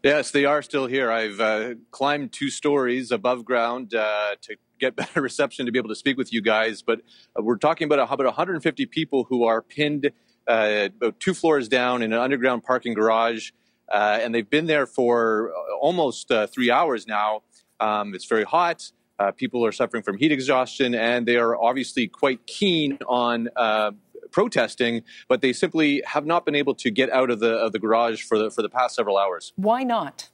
Yes, they are still here. I've climbed 2 stories above ground to get better reception to be able to speak with you guys. But we're talking about 150 people who are pinned about 2 floors down in an underground parking garage. And they've been there for almost 3 hours now. It's very hot. People are suffering from heat exhaustion, and they are obviously quite keen on protesting, but they simply have not been able to get out of the garage for the past several hours. Why not?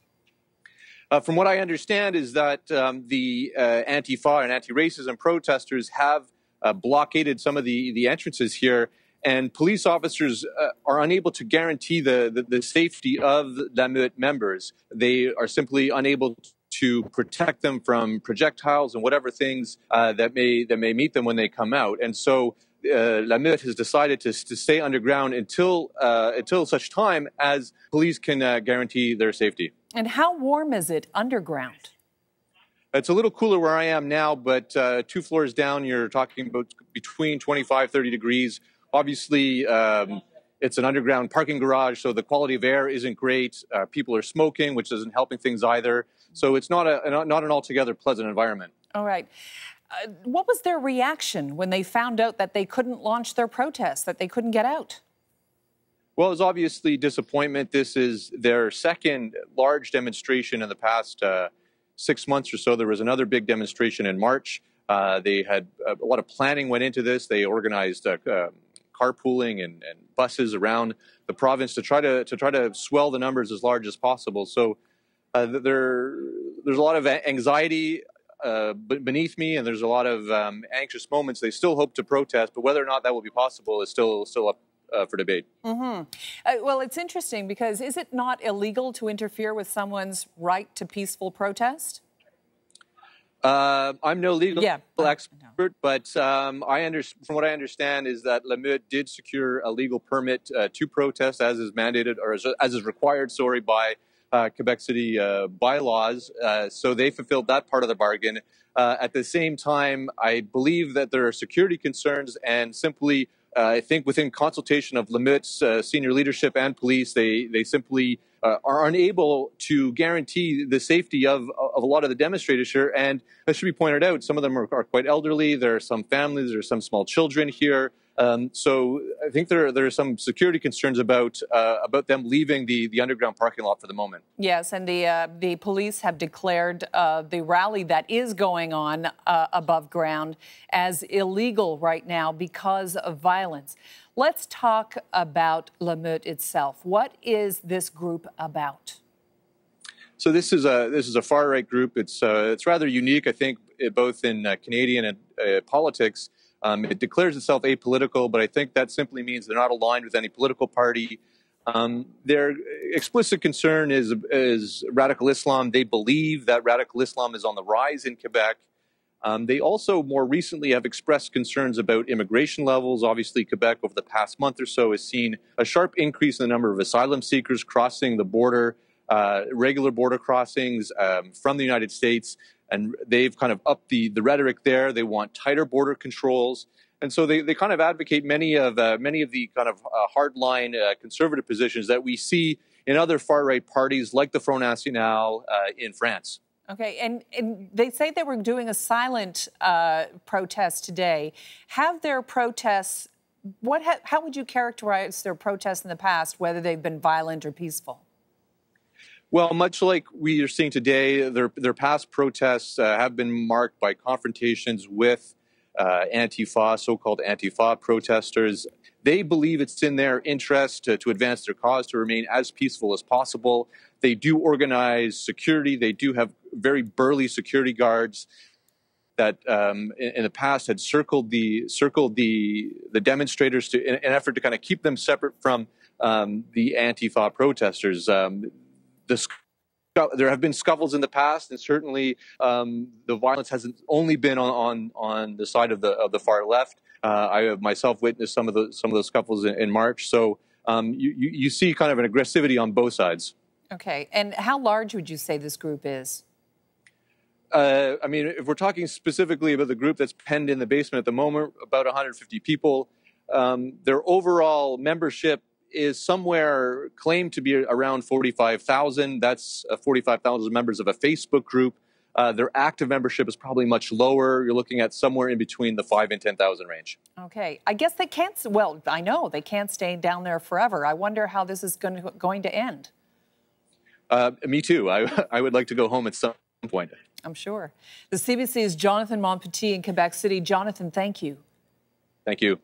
From what I understand is that the Antifa and anti-racism protesters have blockaded some of the entrances here, and police officers are unable to guarantee the safety of the Meute members. They are simply unable to protect them from projectiles and whatever things that may meet them when they come out. And so La Meute has decided to stay underground until such time as police can guarantee their safety. And how warm is it underground? It's a little cooler where I am now, but 2 floors down, you're talking about between 25, 30 degrees. Obviously, it's an underground parking garage, so the quality of air isn't great. People are smoking, which isn't helping things either. So it's not an altogether pleasant environment. All right. What was their reaction when they found out that they couldn't launch their protest, that they couldn't get out? Well, it's obviously disappointment. This is their second large demonstration in the past 6 months or so. There was another big demonstration in March. They had a lot of planning went into this. They organized carpooling and buses around the province to try to swell the numbers as large as possible. So there's a lot of anxiety beneath me, and there's a lot of anxious moments. They still hope to protest, but whether or not that will be possible is still up for debate. Well, it's interesting because is it not illegal to interfere with someone's right to peaceful protest? I'm no legal expert, but from what I understand is that La Meute did secure a legal permit to protest as is mandated, or as is required, by Quebec City bylaws. So they fulfilled that part of the bargain. At the same time, I believe that there are security concerns, and simply I think within consultation of La Meute's senior leadership and police, they simply are unable to guarantee the safety of a lot of the demonstrators here. And it should be pointed out, some of them are quite elderly. There are some families, there are some small children here. So I think there are some security concerns about them leaving the underground parking lot for the moment. Yes, and the police have declared the rally that is going on above ground as illegal right now because of violence. Let's talk about La Meute itself. What is this group about? So this is a far right group. It's rather unique, I think, both in Canadian politics. It declares itself apolitical, but I think that simply means they're not aligned with any political party. Their explicit concern is radical Islam. They believe that radical Islam is on the rise in Quebec. They also more recently have expressed concerns about immigration levels. Obviously, Quebec over the past month or so has seen a sharp increase in the number of asylum seekers crossing the border, regular border crossings from the United States. And they've kind of upped the rhetoric there. They want tighter border controls. And so they kind of advocate many of the kind of hardline conservative positions that we see in other far-right parties like the Front National in France. Okay, and they say they were doing a silent protest today. Have their protests, how would you characterize their protests in the past, whether they've been violent or peaceful? Well, much like we are seeing today, their past protests have been marked by confrontations with Antifa, so-called Antifa protesters. They believe it's in their interest to advance their cause, to remain as peaceful as possible. They do organize security. They do have very burly security guards that in the past had circled the demonstrators in an effort to kind of keep them separate from the Antifa protesters. There have been scuffles in the past, and certainly the violence hasn't only been on the side of the far left. I have myself witnessed some of those scuffles in March. So you see kind of an aggressivity on both sides. Okay, and how large would you say this group is? I mean, if we're talking specifically about the group that's penned in the basement at the moment, about 150 people. Their overall membership is somewhere claimed to be around 45,000. That's 45,000 members of a Facebook group. Their active membership is probably much lower. You're looking at somewhere in between the 5,000 and 10,000 range. Okay. I guess they can't, well, I know they can't stay down there forever. I wonder how this is going to end. Me too. I would like to go home at some point. I'm sure. The CBC's Jonathan Montpetit in Quebec City. Jonathan, thank you. Thank you.